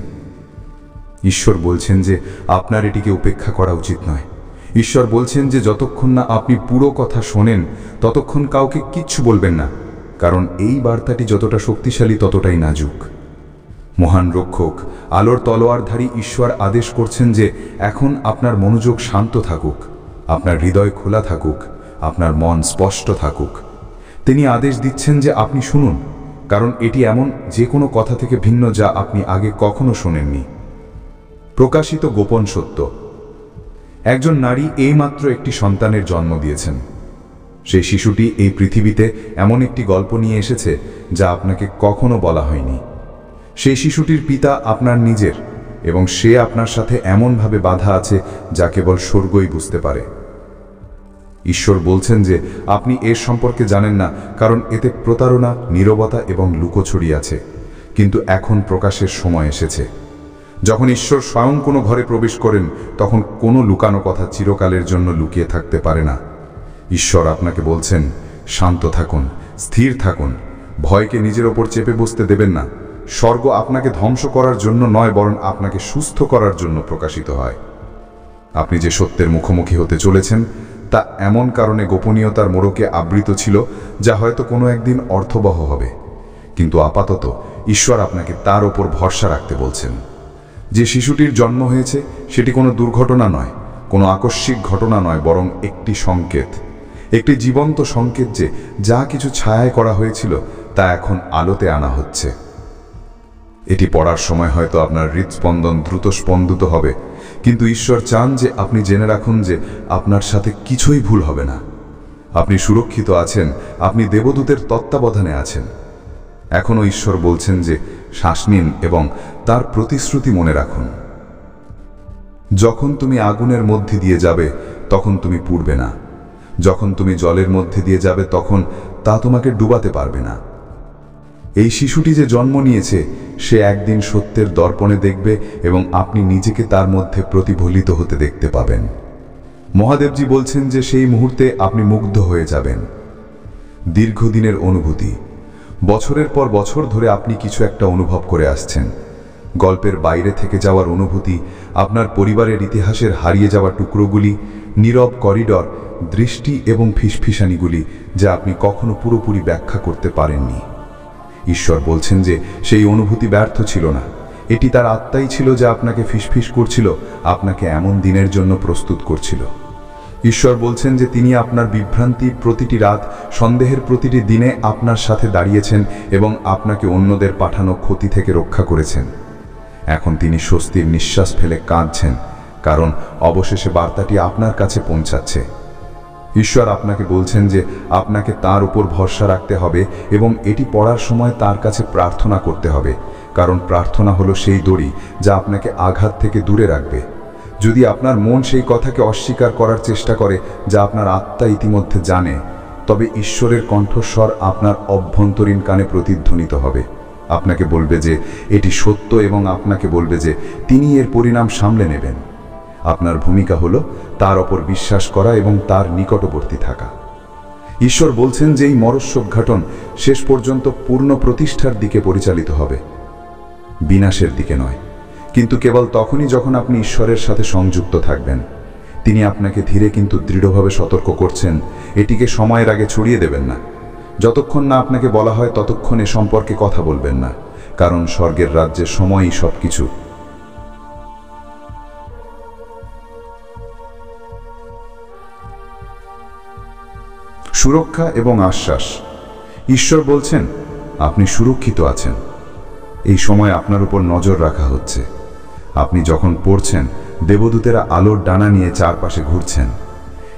ঈশ্বর বলছেন যে আপনার এটিকে উপেক্ষা করা উচিত নয়। ঈশ্বর বলছেন যে যতক্ষণ না আপনি পুরো কথা শোনেন, ততক্ষণ কাউকে কিচ্ছু বলবেন না, কারণ এই বার্তাটি যতটা শক্তিশালী ততটাই নাজুক। মহান রক্ষক, আলোর তলোয়ারধারী ঈশ্বর আদেশ করছেন যে এখন আপনার মনোযোগ শান্ত থাকুক, আপনার হৃদয় খোলা থাকুক, আপনার মন স্পষ্ট থাকুক। তিনি আদেশ দিচ্ছেন যে আপনি শুনুন, কারণ এটি এমন যে কোনো কথা থেকে ভিন্ন যা আপনি আগে কখনো শোনেননি। প্রকাশিত গোপন সত্য। একজন নারী এইমাত্র একটি সন্তানের জন্ম দিয়েছেন। সেই শিশুটি এই পৃথিবীতে এমন একটি গল্প নিয়ে এসেছে যা আপনাকে কখনো বলা হয়নি। সেই শিশুটির পিতা আপনার নিজের, এবং সে আপনার সাথে এমনভাবে বাঁধা আছে যা কেবল স্বর্গই বুঝতে পারে। ঈশ্বর বলছেন যে আপনি এর সম্পর্কে জানেন না, কারণ এতে প্রতারণা, নীরবতা এবং লুকোছড়ি আছে, কিন্তু এখন প্রকাশের সময় এসেছে। যখন ঈশ্বর স্বয়ং কোনো ঘরে প্রবেশ করেন, তখন কোনো লুকানো কথা চিরকালের জন্য লুকিয়ে থাকতে পারে না। ঈশ্বর আপনাকে বলছেন, শান্ত থাকুন, স্থির থাকুন, ভয়কে নিজের ওপর চেপে বসতে দেবেন না। স্বর্গ আপনাকে ধ্বংস করার জন্য নয়, বরং আপনাকে সুস্থ করার জন্য প্রকাশিত হয়। আপনি যে সত্যের মুখোমুখি হতে চলেছেন তা এমন কারণে গোপনীয়তার মোড়কে আবৃত ছিল, যা হয়তো কোনো একদিন অর্থবহ হবে, কিন্তু আপাতত ঈশ্বর আপনাকে তার ওপর ভরসা রাখতে বলছেন। যে শিশুটির জন্ম হয়েছে সেটি কোনো দুর্ঘটনা নয়, কোনো আকস্মিক ঘটনা নয়, বরং একটি সংকেত, একটি জীবন্ত সংকেত যে যা কিছু ছায়ায় করা হয়েছিল তা এখন আলোতে আনা হচ্ছে। এটি পড়ার সময় হয়তো আপনার হৃদস্পন্দন দ্রুত স্পন্দিত হবে, কিন্তু ঈশ্বর চান যে আপনি জেনে রাখুন যে আপনার সাথে কিছুই ভুল হবে না। আপনি সুরক্ষিত আছেন, আপনি দেবদূতের তত্ত্বাবধানে আছেন। এখনও ঈশ্বর বলছেন যে শ্বাস নিন এবং তার প্রতিশ্রুতি মনে রাখুন। যখন তুমি আগুনের মধ্যে দিয়ে যাবে তখন তুমি পুড়বে না, যখন তুমি জলের মধ্যে দিয়ে যাবে তখন তা তোমাকে ডুবাতে পারবে না। এই শিশুটি যে জন্ম নিয়েছে সে একদিন সত্যের দর্পণে দেখবে এবং আপনি নিজেকে তার মধ্যে প্রতিফলিত হতে দেখতে পাবেন। মহাদেবজি বলছেন যে সেই মুহূর্তে আপনি মুগ্ধ হয়ে যাবেন। দীর্ঘদিনের অনুভূতি, বছরের পর বছর ধরে আপনি কিছু একটা অনুভব করে আসছেন। গল্পের বাইরে থেকে যাওয়ার অনুভূতি, আপনার পরিবারের ইতিহাসের হারিয়ে যাওয়া টুকরোগুলি, নীরব করিডর, দৃষ্টি এবং ফিসফিসানিগুলি যা আপনি কখনো পুরোপুরি ব্যাখ্যা করতে পারেননি। ঈশ্বর বলছেন যে সেই অনুভূতি ব্যর্থ ছিল না, এটি তার আত্মাই ছিল যা আপনাকে ফিসফিস করছিল, আপনাকে এমন দিনের জন্য প্রস্তুত করছিল। ঈশ্বর বলছেন যে তিনি আপনার বিভ্রান্তি প্রতিটি রাত, সন্দেহের প্রতিটি দিনে আপনার সাথে দাঁড়িয়েছেন এবং আপনাকে অন্যদের পাঠানো ক্ষতি থেকে রক্ষা করেছেন। এখন তিনি স্বস্তির নিঃশ্বাস ফেলে কাঁদছেন, কারণ অবশেষে বার্তাটি আপনার কাছে পৌঁছাচ্ছে। ঈশ্বর আপনাকে বলছেন যে আপনাকে তার উপর ভরসা রাখতে হবে এবং এটি পড়ার সময় তার কাছে প্রার্থনা করতে হবে, কারণ প্রার্থনা হলো সেই দড়ি যা আপনাকে আঘাত থেকে দূরে রাখবে। যদি আপনার মন সেই কথাকে অস্বীকার করার চেষ্টা করে যা আপনার আত্মা ইতিমধ্যে জানে, তবে ঈশ্বরের কণ্ঠস্বর আপনার অভ্যন্তরীণ কানে প্রতিধ্বনিত হবে। আপনাকে বলবে যে এটি সত্য এবং আপনাকে বলবে যে তিনি এর পরিণাম সামলে নেবেন। আপনার ভূমিকা হলো তার ওপর বিশ্বাস করা এবং তার নিকটবর্তী থাকা। ঈশ্বর বলছেন যে এই মরস্যোদ্ঘাটন শেষ পর্যন্ত পূর্ণ প্রতিষ্ঠার দিকে পরিচালিত হবে, বিনাশের দিকে নয়, কিন্তু কেবল তখনই যখন আপনি ঈশ্বরের সাথে সংযুক্ত থাকবেন। তিনি আপনাকে ধীরে কিন্তু দৃঢ়ভাবে সতর্ক করছেন, এটিকে সময়ের আগে ছড়িয়ে দেবেন না। যতক্ষণ না আপনাকে বলা হয় ততক্ষণ এ সম্পর্কে কথা বলবেন না, কারণ স্বর্গের রাজ্যের সময়ই সবকিছু। সুরক্ষা এবং আশ্বাস। ঈশ্বর বলছেন আপনি সুরক্ষিত আছেন। এই সময় আপনার উপর নজর রাখা হচ্ছে। আপনি যখন পড়ছেন, দেবদূতেরা আলোর ডানা নিয়ে চারপাশে ঘুরছেন।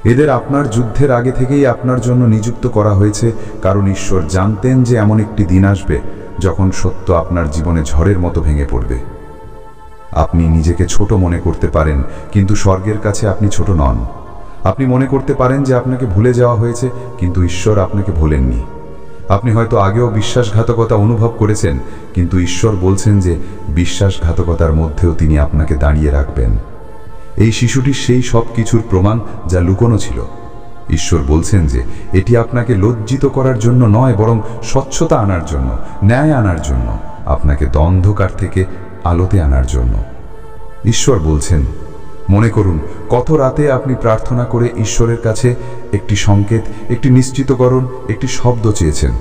এদের আপনার যুদ্ধের আগে থেকেই আপনার জন্য নিযুক্ত করা হয়েছে, কারণ ঈশ্বর জানতেন যে এমন একটি দিন আসবে যখন সত্য আপনার জীবনে ঝড়ের মতো ভেঙে পড়বে। আপনি নিজেকে ছোট মনে করতে পারেন, কিন্তু স্বর্গের কাছে আপনি ছোট নন। আপনি মনে করতে পারেন যে আপনাকে ভুলে যাওয়া হয়েছে, কিন্তু ঈশ্বর আপনাকে ভোলেননি। আপনি হয়তো আগেও বিশ্বাসঘাতকতা অনুভব করেছেন, কিন্তু ঈশ্বর বলছেন যে বিশ্বাসঘাতকতার মধ্যেও তিনি আপনাকে দাঁড়িয়ে রাখবেন। এই শিশুটি সেই সব কিছুর প্রমাণ যা লুকোনো ছিল। ঈশ্বর বলছেন যে এটি আপনাকে লজ্জিত করার জন্য নয়, বরং স্বচ্ছতা আনার জন্য, ন্যায় আনার জন্য, আপনাকে অন্ধকার থেকে আলোতে আনার জন্য। ঈশ্বর বলছেন মনে করুন কত রাতে আপনি প্রার্থনা করে ঈশ্বরের কাছে একটি সংকেত, একটি নিশ্চিতকরণ, একটি শব্দ চেয়েছেন।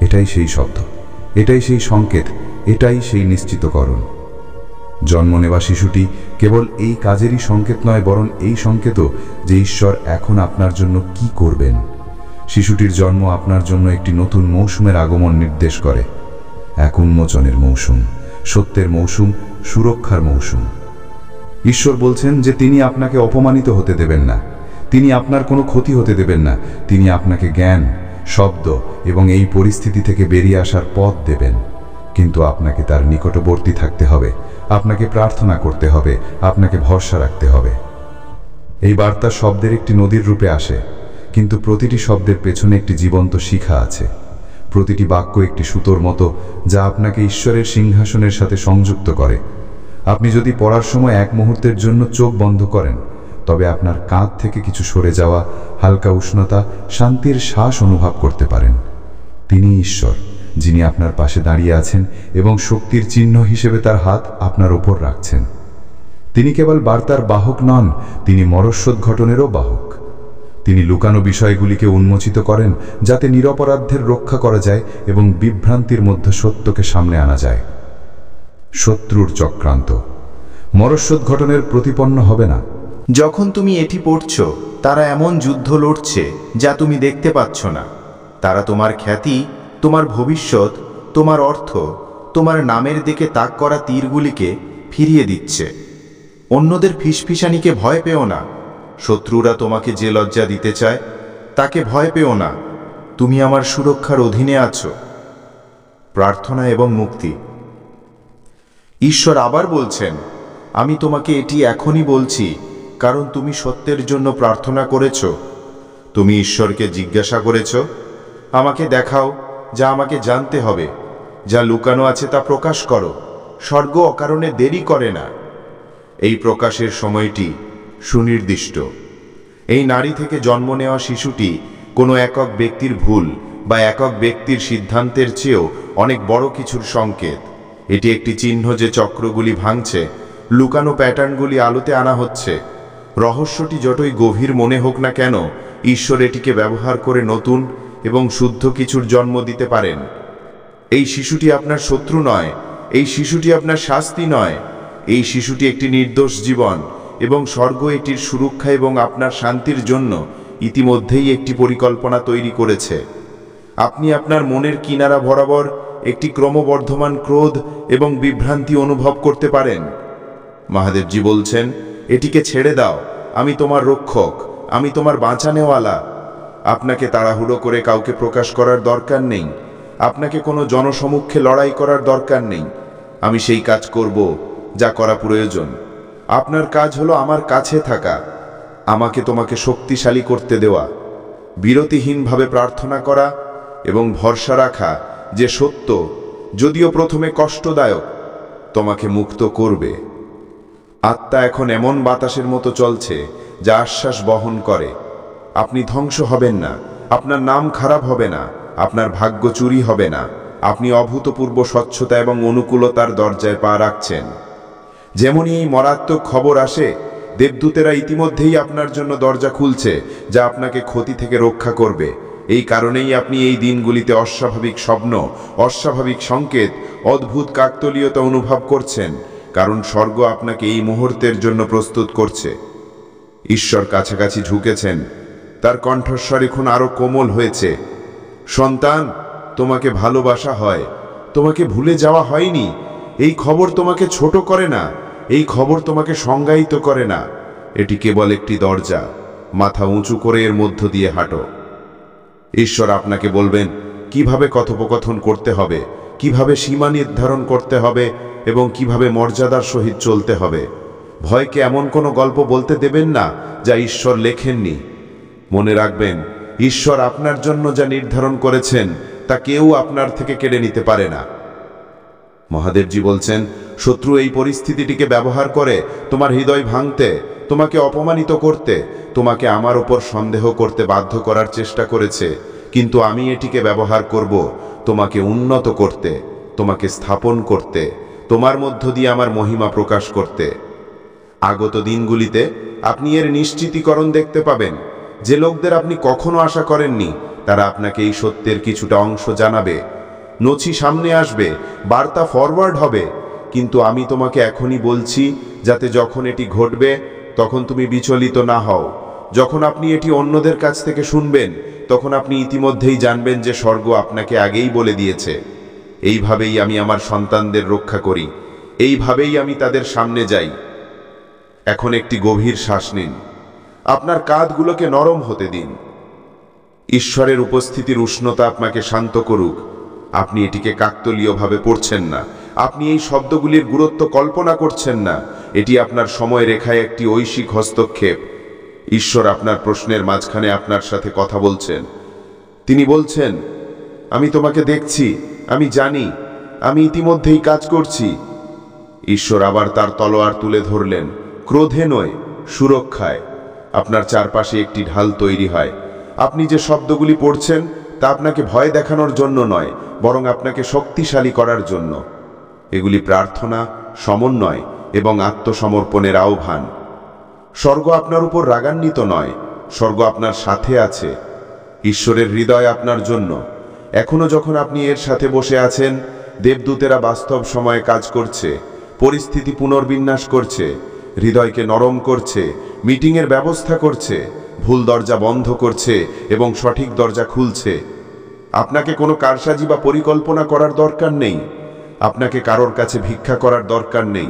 এটাই সেই শব্দ, এটাই সেই সংকেত, এটাই সেই নিশ্চিতকরণ। জন্ম নেওয়া শিশুটি কেবল এই কাজেরই সংকেত নয়, বরং এই সংকেতও যে ঈশ্বর এখন আপনার জন্য কি করবেন। শিশুটির জন্ম আপনার জন্য একটি নতুন মৌসুমের আগমন নির্দেশ করে। এক উন্মোচনের মৌসুম, সত্যের মৌসুম, সুরক্ষার মৌসুম। ঈশ্বর বলছেন যে তিনি আপনাকে অপমানিত হতে দেবেন না, তিনি আপনার কোনো ক্ষতি হতে দেবেন না। তিনি আপনাকে জ্ঞান, শব্দ এবং এই পরিস্থিতি থেকে বেরিয়ে আসার পথ দেবেন, কিন্তু আপনাকে তার নিকটবর্তী থাকতে হবে, আপনাকে প্রার্থনা করতে হবে, আপনাকে ভরসা রাখতে হবে। এই বার্তা শব্দের একটি নদীর রূপে আসে, কিন্তু প্রতিটি শব্দের পেছনে একটি জীবন্ত শিখা আছে। প্রতিটি বাক্য একটি সুতোর মতো যা আপনাকে ঈশ্বরের সিংহাসনের সাথে সংযুক্ত করে। আপনি যদি পড়ার সময় এক মুহূর্তের জন্য চোখ বন্ধ করেন, তবে আপনার কাঁধ থেকে কিছু সরে যাওয়া, হালকা উষ্ণতা, শান্তির শ্বাস অনুভব করতে পারেন। তিনি ঈশ্বর, যিনি আপনার পাশে দাঁড়িয়ে আছেন এবং শক্তির চিহ্ন হিসেবে তার হাত আপনার ওপর রাখছেন। তিনি কেবল বার্তার বাহক নন, তিনি মরস্যোদ্ঘাটনেরও বাহক। তিনি লুকানো বিষয়গুলিকে উন্মোচিত করেন যাতে নিরপরাধদের রক্ষা করা যায় এবং বিভ্রান্তির মধ্যে সত্যকে সামনে আনা যায়। শত্রুর চক্রান্ত মরস্যোদ্ঘাটনের প্রতিপন্ন হবে না। যখন তুমি এটি পড়ছো, তারা এমন যুদ্ধ লড়ছে যা তুমি দেখতে পাচ্ছ না। তারা তোমার খ্যাতি, তোমার ভবিষ্যৎ, তোমার অর্থ, তোমার নামের দিকে তাক করা তীরগুলিকে ফিরিয়ে দিচ্ছে। অন্যদের ফিসফিসানিকে ভয় পেও না। শত্রুরা তোমাকে যে লজ্জা দিতে চায় তাকে ভয় পেও না। তুমি আমার সুরক্ষার অধীনে আছো। প্রার্থনা এবং মুক্তি। ঈশ্বর আবার বলছেন, আমি তোমাকে এটি এখনই বলছি কারণ তুমি সত্যের জন্য প্রার্থনা করেছ। তুমি ঈশ্বরকে জিজ্ঞাসা করেছ, আমাকে দেখাও যা আমাকে জানতে হবে, যা লুকানো আছে তা প্রকাশ করো। স্বর্গ অকারণে দেরি করে না। এই প্রকাশের সময়টি সুনির্দিষ্ট। এই নারী থেকে জন্ম নেওয়া শিশুটি কোনো একক ব্যক্তির ভুল বা একক ব্যক্তির সিদ্ধান্তের চেয়েও অনেক বড় কিছুর সংকেত। এটি একটি চিহ্ন যে চক্রগুলি ভাঙছে, লুকানো প্যাটার্নগুলি আলোতে আনা হচ্ছে। রহস্যটি যতই গভীর মনে হোক না কেন, ঈশ্বর এটিকে ব্যবহার করে নতুন এবং শুদ্ধ কিছুর জন্ম দিতে পারেন। এই শিশুটি আপনার শত্রু নয়, এই শিশুটি আপনার শাস্তি নয়, এই শিশুটি একটি নির্দোষ জীবন এবং স্বর্গ এটির সুরক্ষা এবং আপনার শান্তির জন্য ইতিমধ্যেই একটি পরিকল্পনা তৈরি করেছে। আপনি আপনার মনের কিনারা বরাবর একটি ক্রমবর্ধমান ক্রোধ এবং বিভ্রান্তি অনুভব করতে পারেন। মহাদেবজি বলছেন, এটিকে ছেড়ে দাও, আমি তোমার রক্ষক, আমি তোমার বাঁচানেওয়ালা। আপনাকে তাড়াহুড়ো করে কাউকে প্রকাশ করার দরকার নেই, আপনাকে কোনো জনসমক্ষে লড়াই করার দরকার নেই। আমি সেই কাজ করব যা করা প্রয়োজন। আপনার কাজ হলো আমার কাছে থাকা, আমাকে তোমাকে শক্তিশালী করতে দেওয়া, বিরতিহীনভাবে প্রার্থনা করা এবং ভরসা রাখা যে সত্য, যদিও প্রথমে কষ্টদায়ক, তোমাকে মুক্ত করবে। আত্মা এখন এমন বাতাসের মতো চলছে যা আশ্বাস বহন করে। আপনি ধ্বংস হবেন না, আপনার নাম খারাপ হবে না, আপনার ভাগ্য চুরি হবে না। আপনি অভূতপূর্ব স্বচ্ছতা এবং অনুকূলতার দরজায় পা রাখছেন। যেমনই এই মারাত্মক খবর আসে, দেবদূতেরা ইতিমধ্যেই আপনার জন্য দরজা খুলছে যা আপনাকে ক্ষতি থেকে রক্ষা করবে। এই কারণেই আপনি এই দিনগুলিতে অস্বাভাবিক স্বপ্ন, অস্বাভাবিক সংকেত, অদ্ভুত কাকতালীয়তা অনুভব করছেন, কারণ স্বর্গ আপনাকে এই মুহূর্তের জন্য প্রস্তুত করছে। ঈশ্বর কাছাকাছি ঝুঁকেছেন, তার কণ্ঠস্বর এখন আরো কোমল হয়েছে। সন্তান, তোমাকে ভালোবাসা হয়, তোমাকে ভুলে যাওয়া হয়নি। এই খবর তোমাকে ছোট করে না, এই খবর তোমাকে সংজ্ঞায়িত করে না। এটি কেবল একটি দরজা, মাথা উঁচু করে এর মধ্য দিয়ে হাঁটো। ঈশ্বর আপনাকে বলবেন কিভাবে কথোপকথন করতে হবে, কিভাবে সীমা নির্ধারণ করতে হবে এবং কিভাবে মর্যাদার সহিত চলতে হবে। ভয়কে এমন কোনো গল্প বলতে দেবেন না যা ঈশ্বর লেখেননি। মনে রাখবেন, ঈশ্বর আপনার জন্য যা নির্ধারণ করেছেন তা কেউ আপনার থেকে কেড়ে নিতে পারে না। মহাদেবজি বলছেন, শত্রু এই পরিস্থিতিটিকে ব্যবহার করে তোমার হৃদয় ভাঙতে, তোমাকে অপমানিত করতে, তোমাকে আমার উপর সন্দেহ করতে বাধ্য করার চেষ্টা করেছে, কিন্তু আমি এটিকে ব্যবহার করব তোমাকে উন্নত করতে, তোমাকে স্থাপন করতে, তোমার মধ্য দিয়ে আমার মহিমা প্রকাশ করতে। আগত দিনগুলিতে আপনি এর নিশ্চিতীকরণ দেখতে পাবেন। যে লোকদের আপনি কখনো আশা করেননি, তারা আপনাকে এই সত্যের কিছুটা অংশ জানাবে। নথি সামনে আসবে, বার্তা ফরওয়ার্ড হবে, কিন্তু আমি তোমাকে এখনই বলছি যাতে যখন এটি ঘটবে তখন তুমি বিচলিত না হও। যখন আপনি এটি অন্যদের কাছ থেকে শুনবেন, তখন আপনি ইতিমধ্যেই জানবেন যে স্বর্গ আপনাকে আগেই বলে দিয়েছে। এইভাবেই আমি আমার সন্তানদের রক্ষা করি, এইভাবেই আমি তাদের সামনে যাই। এখন একটি গভীর শ্বাস নিন, আপনার কাঁধগুলোকে নরম হতে দিন। ঈশ্বরের উপস্থিতির উষ্ণতা আপনাকে শান্ত করুক। আপনি এটিকে কাকতালীয়ভাবে পড়ছেন না, আপনি এই শব্দগুলির গুরুত্ব কল্পনা করছেন না। এটি আপনার সময় রেখায় একটি ঐশিক হস্তক্ষেপ। ঈশ্বর আপনার প্রশ্নের মাঝখানে আপনার সাথে কথা বলছেন। তিনি বলছেন, আমি তোমাকে দেখছি, আমি জানি, আমি ইতিমধ্যেই কাজ করছি। ঈশ্বর আবার তার তলোয়ার তুলে ধরলেন, ক্রোধে নয়, সুরক্ষায়। আপনার চারপাশে একটি ঢাল তৈরি হয়। আপনি যে শব্দগুলি পড়ছেন তা আপনাকে ভয় দেখানোর জন্য নয়, বরং আপনাকে শক্তিশালী করার জন্য। এগুলি প্রার্থনা, সমন্বয় এবং আত্মসমর্পণের আহ্বান। স্বর্গ আপনার উপর রাগান্বিত নয়, স্বর্গ আপনার সাথে আছে। ঈশ্বরের হৃদয় আপনার জন্য। এখনো যখন আপনি এর সাথে বসে আছেন, দেবদূতেরা বাস্তব সময়ে কাজ করছে, পরিস্থিতি পুনর্বিন্যাস করছে, হৃদয়কে নরম করছে, মিটিংয়ের ব্যবস্থা করছে, ভুল দরজা বন্ধ করছে এবং সঠিক দরজা খুলছে। আপনাকে কোনো কারসাজি বা পরিকল্পনা করার দরকার নেই, আপনাকে কারোর কাছে ভিক্ষা করার দরকার নেই।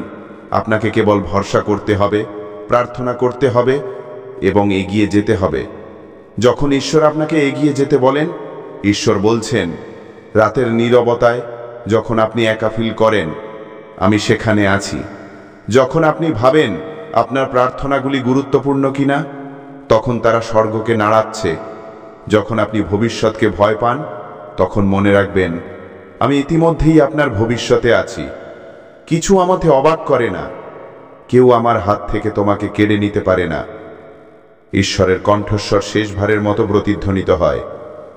আপনাকে কেবল ভরসা করতে হবে, প্রার্থনা করতে হবে এবং এগিয়ে যেতে হবে। যখন ঈশ্বর আপনাকে এগিয়ে যেতে বলেন, ঈশ্বর বলছেন, রাতের নীরবতায় যখন আপনি একা ফিল করেন, আমি সেখানে আছি। যখন আপনি ভাবেন আপনার প্রার্থনাগুলি গুরুত্বপূর্ণ কিনা, তখন তারা স্বর্গকে নাড়াচ্ছে। যখন আপনি ভবিষ্যৎকে ভয় পান, তখন মনে রাখবেন, আমি ইতিমধ্যেই আপনার ভবিষ্যতে আছি। কিছু আমাকে অবাক করে না, কেউ আমার হাত থেকে তোমাকে কেড়ে নিতে পারে না। ঈশ্বরের কণ্ঠস্বর শেষবারের মতো প্রতিধ্বনিত হয়।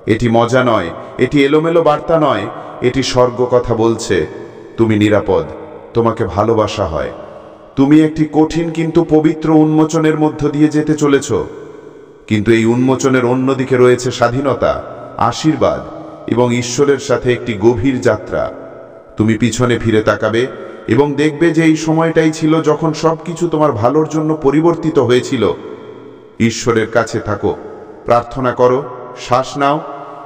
এটি মজা নয়, এটি এলোমেলো বার্তা নয়, এটি স্বর্গ কথা বলছে, তুমি নিরাপদ, তোমাকে ভালোবাসা হয়। তুমি একটি কঠিন কিন্তু পবিত্র উন্মোচনের মধ্য দিয়ে যেতে চলেছ, কিন্তু এই উন্মোচনের অন্যদিকে রয়েছে স্বাধীনতা, আশীর্বাদ এবং ঈশ্বরের সাথে একটি গভীর যাত্রা। তুমি পিছনে ফিরে তাকাবে এবং দেখবে যে এই সময়টাই ছিল যখন সবকিছু তোমার ভালোর জন্য পরিবর্তিত হয়েছিল। ঈশ্বরের কাছে থাকো, প্রার্থনা করো, শ্বাস নাও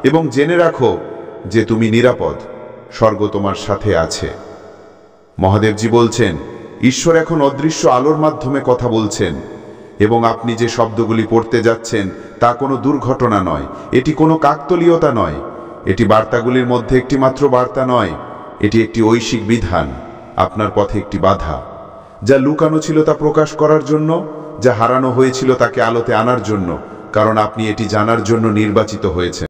এবং জেনে রাখো যে তুমি নিরাপদ। স্বর্গ তোমার সাথে আছে। মহাদেবজি বলছেন, ঈশ্বর এখন অদৃশ্য আলোর মাধ্যমে কথা বলছেন এবং আপনি যে শব্দগুলি পড়তে যাচ্ছেন তা কোনো দুর্ঘটনা নয়, এটি কোনো কাকতালীয়তা নয়, এটি বার্তাগুলির মধ্যে একটি মাত্র বার্তা নয়, এটি একটি ঐশিক বিধান, আপনার পথে একটি বাধা। যা লুকানো ছিল তা প্রকাশ করার জন্য, যা হারানো হয়েছিল তাকে আলোতে আনার জন্য, কারণ আপনি এটি জানার জন্য নির্বাচিত হয়েছেন।